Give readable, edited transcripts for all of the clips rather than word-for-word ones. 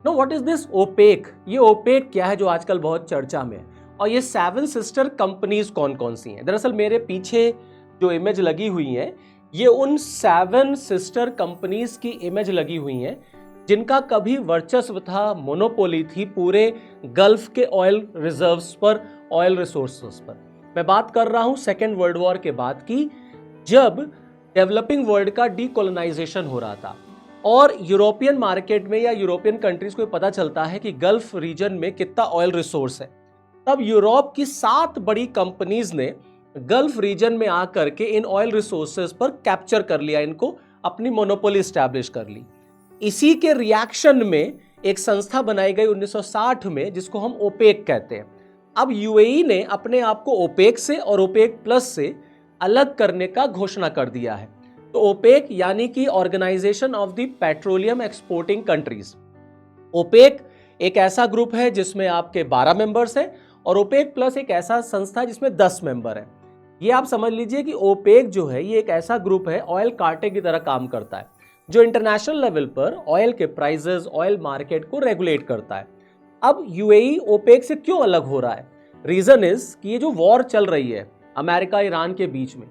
No what is this OPEC? ये OPEC क्या है जो आजकल बहुत चर्चा में है, और ये 7 सिस्टर कंपनीज कौन कौन सी हैं? दरअसल मेरे पीछे जो इमेज लगी हुई है ये उन 7 सिस्टर कंपनीज की इमेज लगी हुई हैं जिनका कभी वर्चस्व था, मोनोपोली थी पूरे गल्फ के ऑयल रिजर्व्स पर, ऑयल रिसोर्सेस पर। मैं बात कर रहा हूं सेकेंड वर्ल्ड वॉर के बाद की, जब डेवलपिंग वर्ल्ड का डीकोलोनाइजेशन हो रहा था और यूरोपियन मार्केट में या यूरोपियन कंट्रीज को पता चलता है कि गल्फ रीजन में कितना ऑयल रिसोर्स है। तब यूरोप की 7 बड़ी कंपनीज ने गल्फ रीजन में आकर के इन ऑयल रिसोर्सेज पर कैप्चर कर लिया, इनको अपनी मोनोपोली स्टैब्लिश कर ली। इसी के रिएक्शन में एक संस्था बनाई गई 1960 में जिसको हम ओपेक कहते हैं। अब यूएई ने अपने आप को ओपेक से और ओपेक प्लस से अलग करने का घोषणा कर दिया है। तो ओपेक यानी कि organisation of the petroleum exporting countries. OPEC एक ऐसा ग्रुप है जिसमें आपके 12 मेंबर्स हैं और ओपेक प्लस एक ऐसा संस्था है जिसमें 10 मेंबर हैं। ये आप समझ लीजिए कि ओपेक जो है ये एक ऐसा ग्रुप है, ऑयल कार्टेल की तरह काम करता है, जो इंटरनेशनल लेवल पर ऑयल के प्राइसेस, ऑयल मार्केट को रेगुलेट करता है। अब यूएई ओपेक से क्यों अलग हो रहा है? रीजन इज कि ये जो वॉर चल रही है अमेरिका ईरान के बीच में,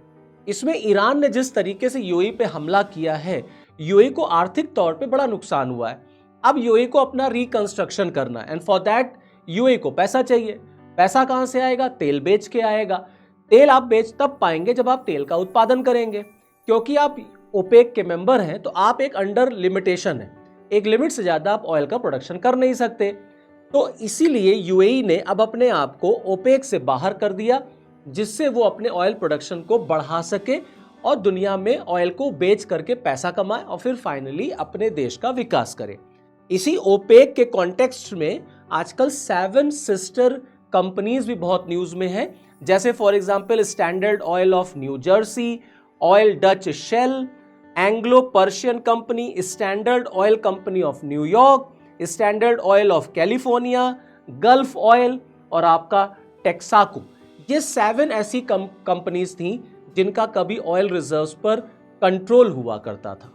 इसमें ईरान ने जिस तरीके से यूएई पे हमला किया है, यूएई को आर्थिक तौर पे बड़ा नुकसान हुआ है। अब यूएई को अपना रिकंस्ट्रक्शन करना है एंड फॉर दैट यूएई को पैसा चाहिए। पैसा कहां से आएगा? तेल बेच के आएगा। तेल आप बेच तब पाएंगे जब आप तेल का उत्पादन करेंगे, क्योंकि आप ओपेक के मेंबर हैं तो आप एक अंडर लिमिटेशन है, एक लिमिट से ज्यादा आप ऑयल का प्रोडक्शन कर नहीं सकते। तो इसीलिए यूएई ने अब अपने आप को ओपेक से बाहर कर दिया, जिससे वो अपने ऑयल प्रोडक्शन को बढ़ा सके और दुनिया में ऑयल को बेच करके पैसा कमाए और फिर फाइनली अपने देश का विकास करे। इसी ओपेक के कॉन्टेक्स्ट में आजकल 7 सिस्टर कंपनीज भी बहुत न्यूज में है, जैसे for example Standard Oil of New Jersey, Oil Dutch Shell, Anglo Persian Company, Standard Oil Company of New York, Standard Oil of California, Gulf Oil और आपका टेक्साको। ये 7 ऐसी कंपनीज थी जिनका कभी ऑयल रिजर्व्स पर कंट्रोल हुआ करता था।